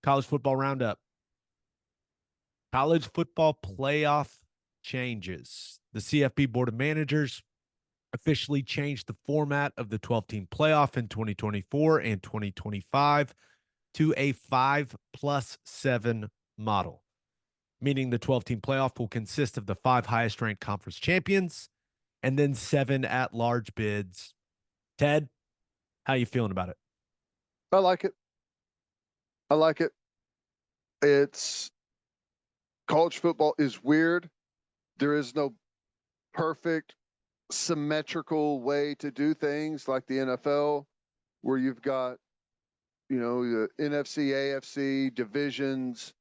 College Football Roundup. College football playoff changes. The CFP Board of Managers officially changed the format of the 12-team playoff in 2024 and 2025 to a 5+7 model, meaning the 12-team playoff will consist of the 5 highest-ranked conference champions and then 7 at-large bids. Ted, how you feeling about it? I like it. I like it. It's college football is weird. There is no perfect symmetrical way to do things like the NFL, where you've got, the NFC, AFC divisions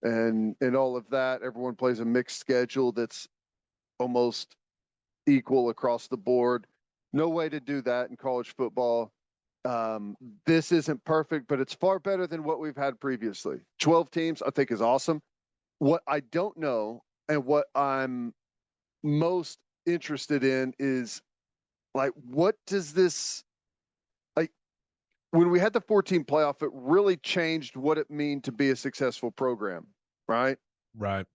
and all of that. Everyone plays a mixed schedule that's almost equal across the board. No way to do that in college football. This isn't perfect, but it's far better than what we've had previously. 12 teams, I think, is awesome. What I don't know and what I'm most interested in is, like, what does this, like, when we had the 14 playoff, it really changed what it meant to be a successful program, right? Right.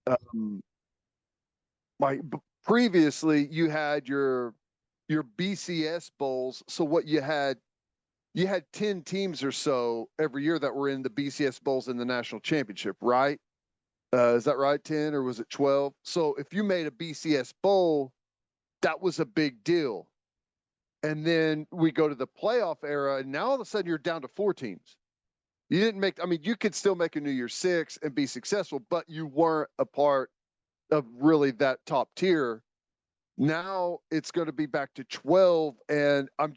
Like previously you had your BCS bowls. So what you had 10 teams or so every year that were in the BCS bowls in the national championship, right? Is that right? 10 or was it 12? So if you made a BCS bowl, that was a big deal. And then we go to the playoff era, and now all of a sudden you're down to 4 teams. You didn't make, I mean, you could still make a New Year's Six and be successful, but you weren't a part of really that top tier. Now it's going to be back to 12. And I'm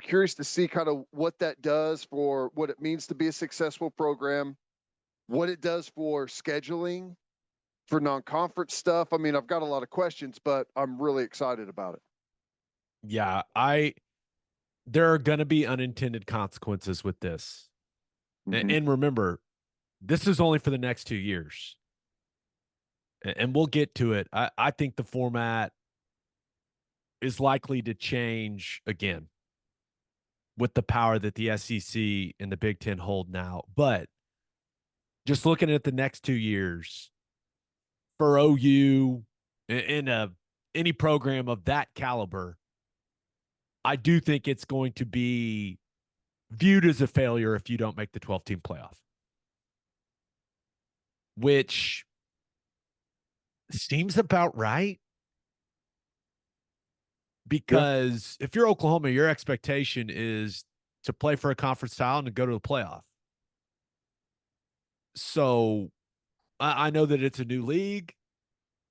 curious to see kind of what that does for what it means to be a successful program, what it does for scheduling, for non-conference stuff. I mean, I've got a lot of questions, but I'm really excited about it. Yeah, there are going to be unintended consequences with this. Mm-hmm. And remember, this is only for the next 2 years. And we'll get to it. I think the format is likely to change again with the power that the SEC and the Big Ten hold now. But just looking at the next 2 years for OU in any program of that caliber, I do think it's going to be viewed as a failure if you don't make the 12-team playoff, which seems about right. Because if you're Oklahoma, your expectation is to play for a conference title and to go to the playoff. So I know that it's a new league.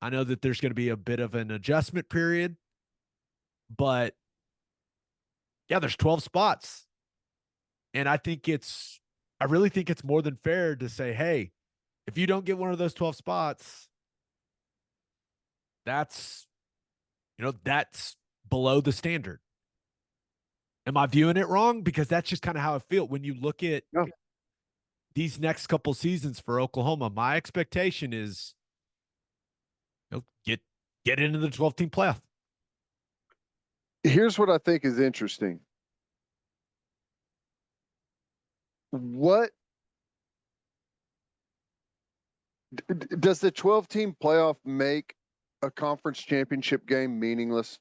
I know that there's going to be a bit of an adjustment period. But, yeah, there's 12 spots. And I really think it's more than fair to say, hey, if you don't get one of those 12 spots, that's below the standard. Am I viewing it wrong? Because that's just kind of how I feel. When you look at these next couple seasons for Oklahoma, my expectation is get into the 12-team playoff. Here's what I think is interesting. What does the 12-team playoff make a conference championship game meaningless?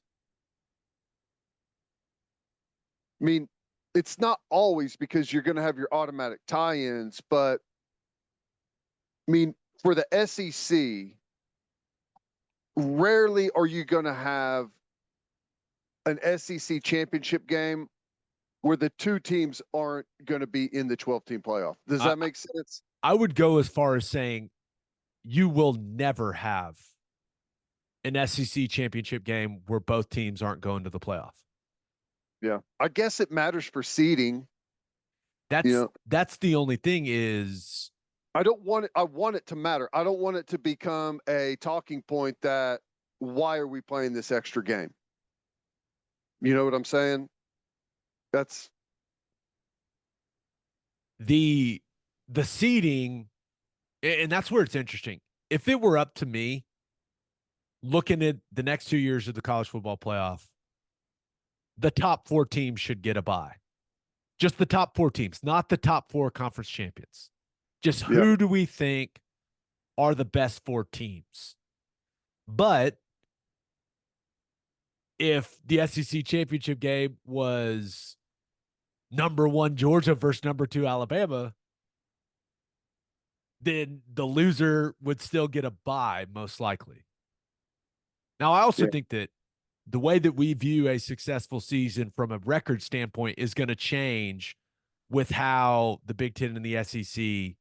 I mean, it's not always, because you're going to have your automatic tie-ins, but I mean, for the SEC, rarely are you going to have an SEC championship game where the 2 teams aren't going to be in the 12-team playoff. Does that make sense? I would go as far as saying you will never have an SEC championship game where both teams aren't going to the playoff. Yeah. I guess it matters for seeding. That's the only thing is I want it to matter. I don't want it to become a talking point that, why are we playing this extra game? You know what I'm saying? That's the seeding, and that's where it's interesting. If it were up to me, looking at the next 2 years of the college football playoff, the top 4 teams should get a bye. Just the top four teams, not the top four conference champions. Just Yeah. who do we think are the best four teams? But if the SEC championship game was number one Georgia versus number two Alabama, then the loser would still get a bye, most likely. Now, I also Yeah. think that the way that we view a successful season from a record standpoint is going to change with how the Big Ten and the SEC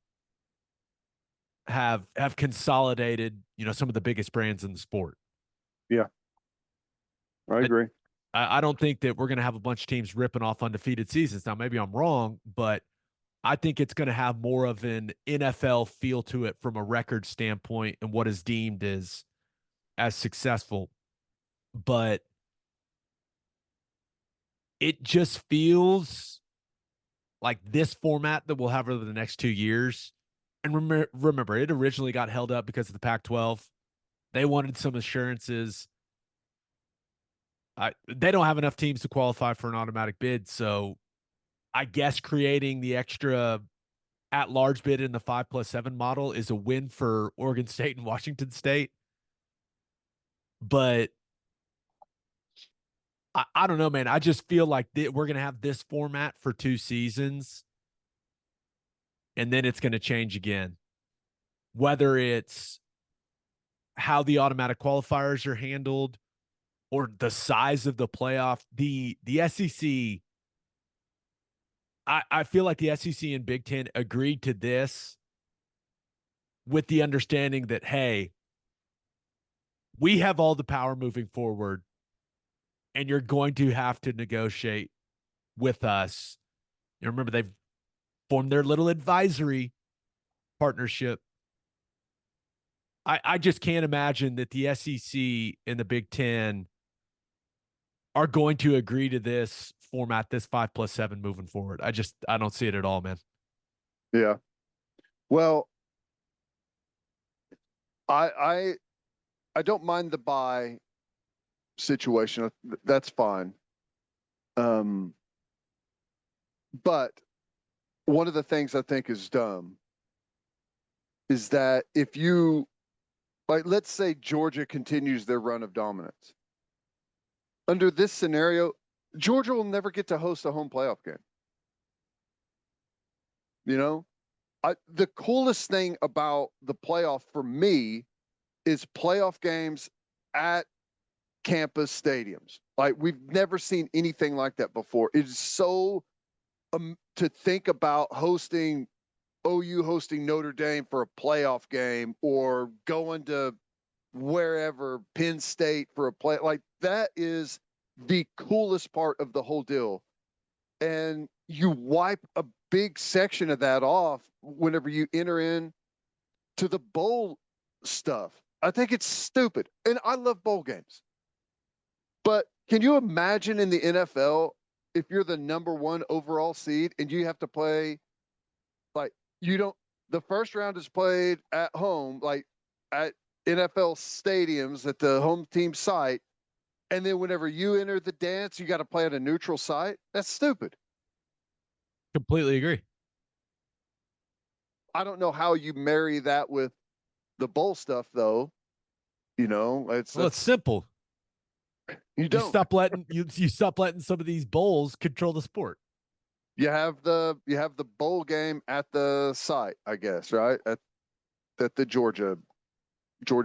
have consolidated, some of the biggest brands in the sport. Yeah. I I, agree. I don't think that we're going to have a bunch of teams ripping off undefeated seasons. Now, maybe I'm wrong, but I think it's going to have more of an NFL feel to it from a record standpoint and what is deemed as successful. But it just feels like this format that we'll have over the next 2 years. And remember, it originally got held up because of the Pac-12. They wanted some assurances. They don't have enough teams to qualify for an automatic bid. So I guess creating the extra at-large bid in the 5+7 model is a win for Oregon State and Washington State. But I don't know, man. I just feel like we're going to have this format for 2 seasons, and then it's going to change again. Whether it's how the automatic qualifiers are handled or the size of the playoff, the SEC, I feel like the SEC and Big Ten agreed to this with the understanding that, hey, we have all the power moving forward, and you're going to have to negotiate with us. You remember, they've formed their little advisory partnership. I just can't imagine that the SEC and the Big Ten are going to agree to this format, this 5+7 moving forward. I don't see it at all, man. Yeah. Well, I don't mind the buy situation. That's fine. But one of the things I think is dumb is that if you let's say Georgia continues their run of dominance. Under this scenario, Georgia will never get to host a home playoff game. The coolest thing about the playoff for me is playoff games at campus stadiums. Like, we've never seen anything like that before. It's so to think about hosting OU hosting Notre Dame for a playoff game, or going to wherever, Penn State for a play. Like, that is the coolest part of the whole deal. And you wipe a big section of that off whenever you enter in to the bowl stuff. I think it's stupid. And I love bowl games. But can you imagine in the NFL, if you're the number one overall seed and you have to play, the first round is played at home, like at NFL stadiums at the home team site. And then whenever you enter the dance, you got to play at a neutral site. That's stupid. Completely agree. I don't know how you marry that with the bowl stuff, though. It's simple. You don't. You stop letting some of these bowls control the sport. You have the bowl game at the site, I guess, right? At the Georgia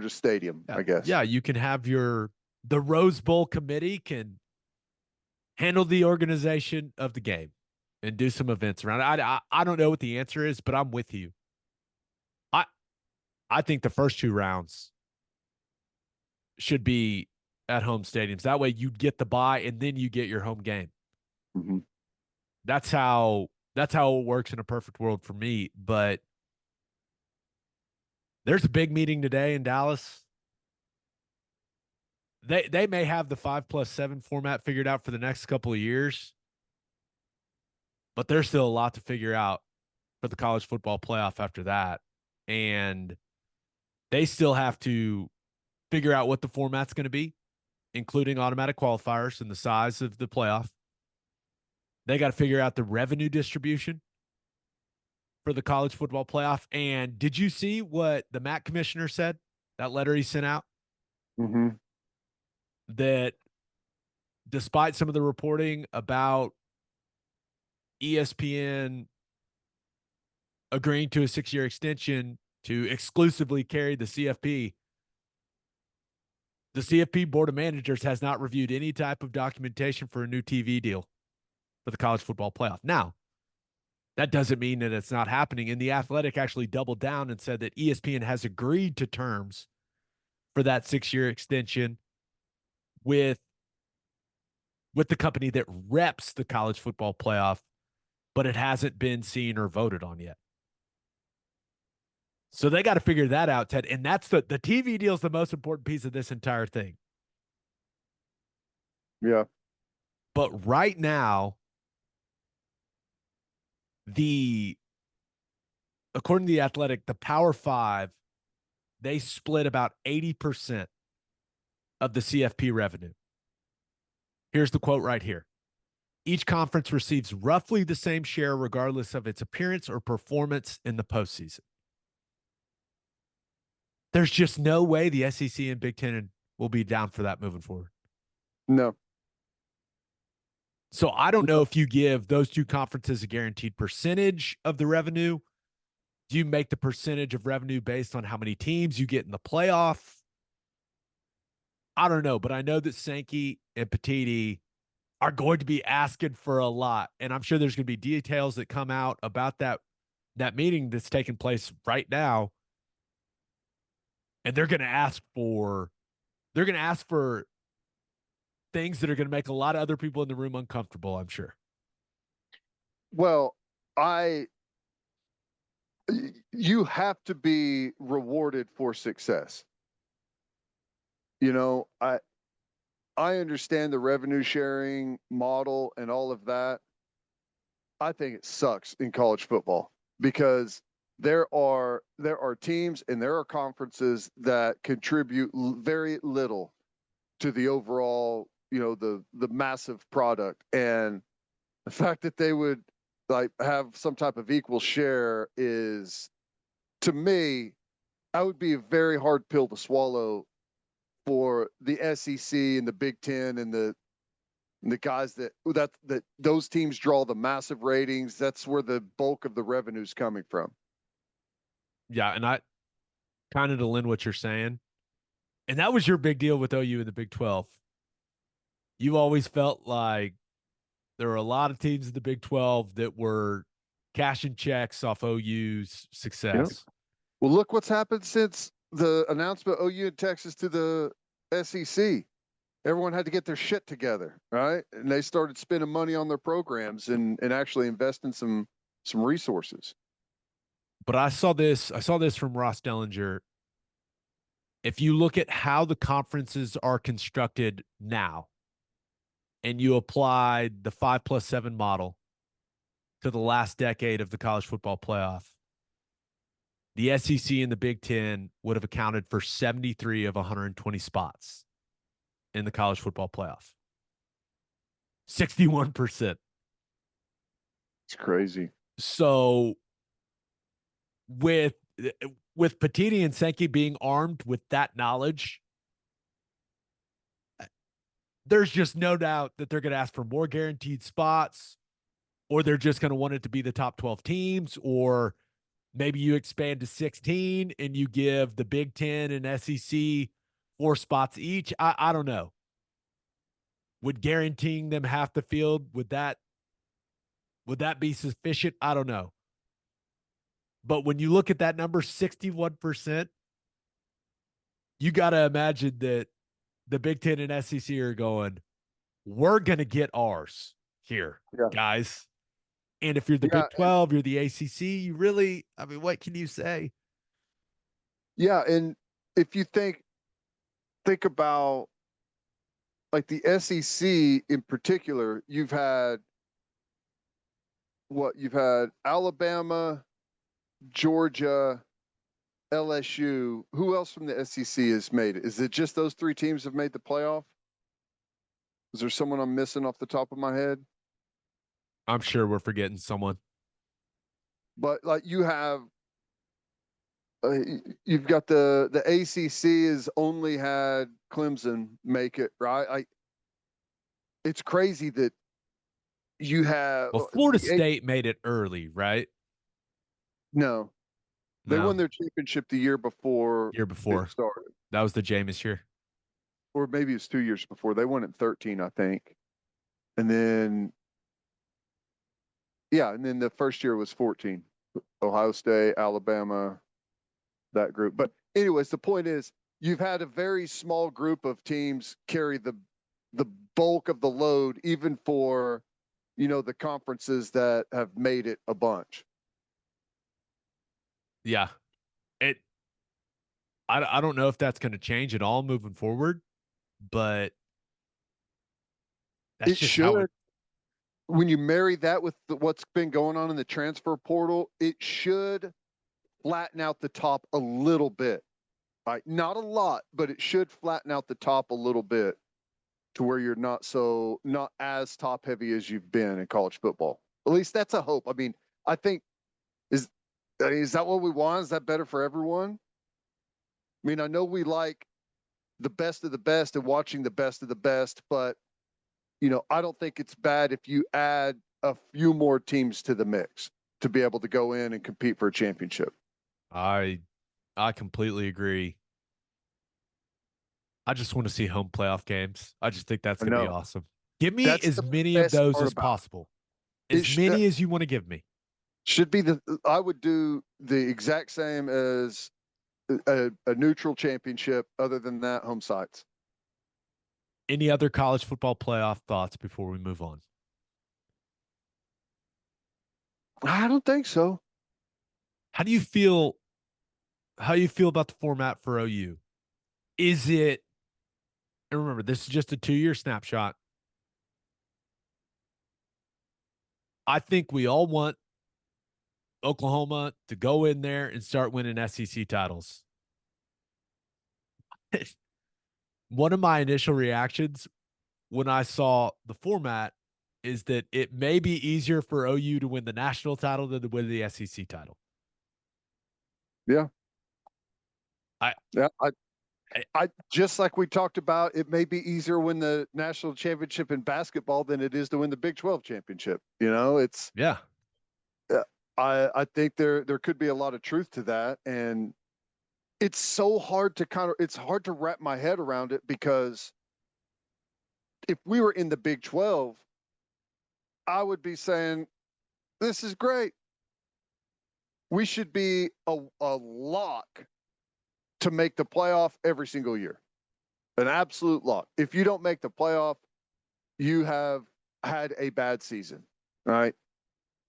Stadium, Yeah, I guess. yeah, you can have the Rose Bowl committee can handle the organization of the game and do some events around it. I don't know what the answer is, but I'm with you. I think the first 2 rounds should be at home stadiums. That way you get the bye and then you get your home game. Mm-hmm. That's how it works in a perfect world for me. But there's a big meeting today in Dallas. They may have the 5+7 format figured out for the next couple of years, but there's still a lot to figure out for the college football playoff after that. And they still have to figure out what the format's going to be, including automatic qualifiers and the size of the playoff. They got to figure out the revenue distribution for the college football playoff. And did you see what the MAC commissioner said? That letter he sent out Mm-hmm. that despite some of the reporting about ESPN agreeing to a 6-year extension to exclusively carry the CFP board of managers has not reviewed any type of documentation for a new TV deal for the college football playoff. Now, that doesn't mean that it's not happening. And the Athletic actually doubled down and said that ESPN has agreed to terms for that 6-year extension with the company that reps the college football playoff, but it hasn't been seen or voted on yet. So they got to figure that out, Ted. And that's the TV deal is the most important piece of this entire thing. Yeah. But right now, according to the Athletic, the Power Five, they split about 80% of the CFP revenue. Here's the quote right here. Each conference receives roughly the same share regardless of its appearance or performance in the postseason. There's just no way the SEC and Big Ten will be down for that moving forward. No. So I don't know if you give those two conferences a guaranteed percentage of the revenue. Do you make the percentage of revenue based on how many teams you get in the playoff? I don't know, but I know that Sankey and Petiti are going to be asking for a lot. And I'm sure there's going to be details that come out about that meeting that's taking place right now. And they're going to ask for things that are going to make a lot of other people in the room uncomfortable, I'm sure. Well, you have to be rewarded for success. You know, I understand the revenue sharing model and all of that. I think it sucks in college football because there are teams and there are conferences that contribute very little to the overall, the massive product. And the fact that they would like have some type of equal share is, to me, that would be a very hard pill to swallow for the SEC and the Big Ten and the guys that those teams draw the massive ratings. That's where the bulk of the revenue is coming from. Yeah, and I kind of to lend what you're saying, and that was your big deal with OU in the Big 12. You always felt like there were a lot of teams in the Big 12 that were cashing checks off OU's success. Well, look what's happened since the announcement of OU and Texas to the SEC. Everyone had to get their shit together, right? And they started spending money on their programs and actually investing some resources. But I saw this from Ross Dellinger. If you look at how the conferences are constructed now, and you applied the 5+7 model to the last decade of the college football playoff, the SEC and the Big Ten would have accounted for 73 of 120 spots in the college football playoff. 61%. It's crazy. So with Petiti and Sankey being armed with that knowledge, there's just no doubt that they're going to ask for more guaranteed spots, or they're just going to want it to be the top 12 teams, or maybe you expand to 16 and you give the Big Ten and SEC 4 spots each. I don't know. Would guaranteeing them half the field, would that be sufficient? I don't know. But when you look at that number, 61%, you got to imagine that the Big Ten and SEC are going, we're going to get ours here, guys. And if you're the Big 12, you're the ACC, you really, I mean, what can you say? Yeah, and if you think about like the SEC in particular, you've had Alabama, Georgia, LSU. Who else from the SEC has made it? Is it just those 3 teams have made the playoff? Is there someone I'm missing off the top of my head? I'm sure we're forgetting someone. But like uh, you've got the ACC has only had Clemson make it, right? It's crazy that you have Well, Florida State made it early, right? no, they No, won their championship the year before year it before. started, That was the Jameis year. or maybe it's 2 years before. They won it 13, I think, and then yeah, and then the first year was 14. Ohio State, Alabama, that group. But anyways, the point is you've had a very small group of teams carry the bulk of the load, even for the conferences that have made it a bunch. Yeah. It I don't know if that's going to change at all moving forward, but that's It just how it should. When you marry that with what's been going on in the transfer portal, it should flatten out the top a little bit. Right? Not a lot, but it should flatten out the top a little bit to where you're not as top heavy as you've been in college football. At least that's a hope. I mean, I think is is that what we want? Is that better for everyone? I mean, I know we like the best of the best and watching the best of the best, but I don't think it's bad if you add a few more teams to the mix to be able to go in and compete for a championship. I I completely agree. I just want to see home playoff games. I just think that's I going to be know. awesome. Give me That's as the many of best those part as about possible. it. As many as you want to give me. Should be I would do the exact same as a neutral championship. Other than that, home sites. Any other college football playoff thoughts before we move on? I don't think so. How do you feel how you feel about the format for OU? Is it and remember this is just a 2-year snapshot. I think we all want Oklahoma to go in there and start winning SEC titles. One of my initial reactions when I saw the format is that it may be easier for OU to win the national title than to win the SEC title. Yeah. I, Yeah. I I just like we talked about, it may be easier to win the national championship in basketball than it is to win the Big 12 championship. It's yeah. uh, I think there could be a lot of truth to that, and it's so hard to it's hard to wrap my head around it because if we were in the Big 12, I would be saying this is great. We should be a lock to make the playoff every single year. An absolute lock. If you don't make the playoff, you have had a bad season, right?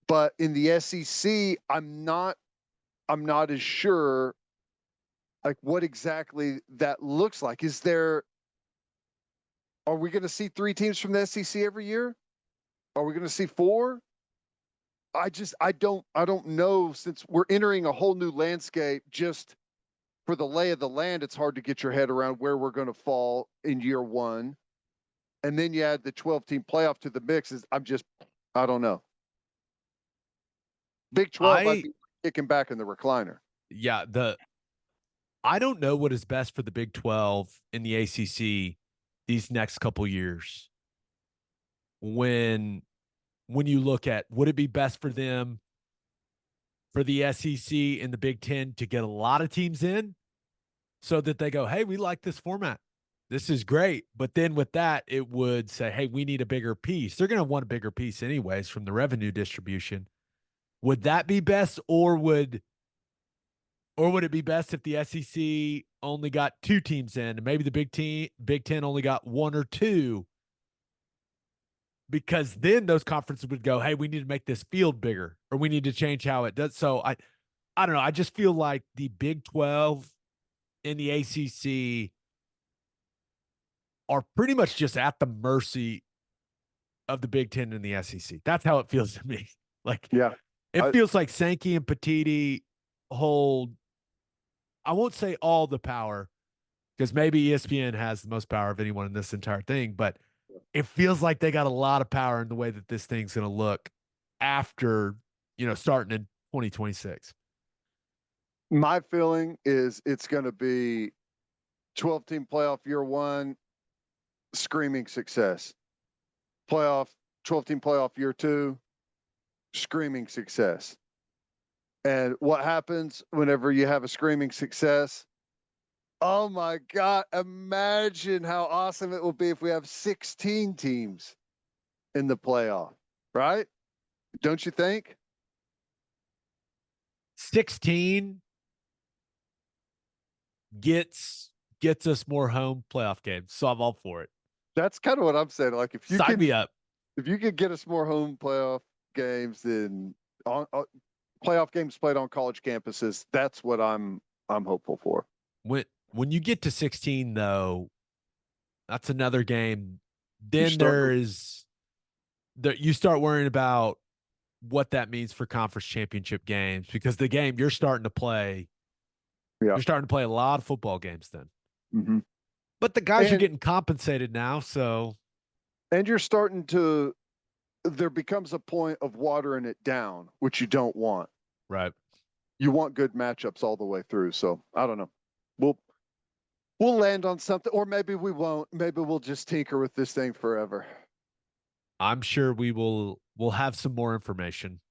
But in the SEC, I'm not as sure like what exactly that looks like. Are we going to see 3 teams from the SEC every year? Are we going to see 4? I don't know, since we're entering a whole new landscape. Just for the lay of the land, it's hard to get your head around where we're going to fall in year 1. And then you add the 12-team playoff to the mix. I don't know. Big 12, I'd I be kicking back in the recliner. yeah, the I don't know what is best for the Big 12 in the ACC these next couple years. When you look at would it be best for them for the SEC and the Big 10 to get a lot of teams in so that they go, "Hey, we like this format. This is great." But then with that, it would say, "Hey, we need a bigger piece." They're going to want a bigger piece anyways from the revenue distribution. Would that be best or would it be best if the SEC only got 2 teams in and maybe the Big 10 only got 1 or 2? Because then those conferences would go, "Hey, we need to make this field bigger or we need to change how it does." So I don't know. I just feel like the Big 12 and the ACC are pretty much just at the mercy of the Big 10 and the SEC. That's how it feels to me. Like Yeah. it I, feels like Sankey and Petiti hold, I won't say all the power because maybe ESPN has the most power of anyone in this entire thing, but it feels like they got a lot of power in the way that this thing's going to look after, starting in 2026. My feeling is it's going to be 12-team playoff year one, screaming success. Playoff 12-team playoff year two, screaming success. And what happens whenever you have a screaming success? Oh my God, imagine how awesome it will be if we have 16 teams in the playoff, right? Don't you think? 16 gets us more home playoff games. So I'm all for it. That's kind of what I'm saying. Like Sign me up. if you could get us more home playoff games than on playoff games played on college campuses, that's what I'm hopeful for. When you get to 16 though, that's another game. Then you start worrying about what that means for conference championship games, because the game you're starting to play, yeah, you're starting to play a lot of football games then. mm-hmm. But the guys are getting compensated now, so you're starting to. There becomes a point of watering it down, which you don't want. right. You want good matchups all the way through. So I don't know. We'll land on something, or maybe we won't. Maybe we'll just tinker with this thing forever. I'm sure we'll have some more information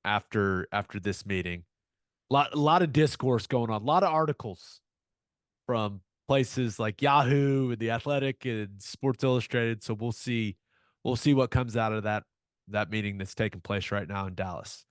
after this meeting. A lot of discourse going on, a lot of articles from places like Yahoo and The Athletic and Sports Illustrated. So we'll see what comes out of that meeting that's taking place right now in Dallas.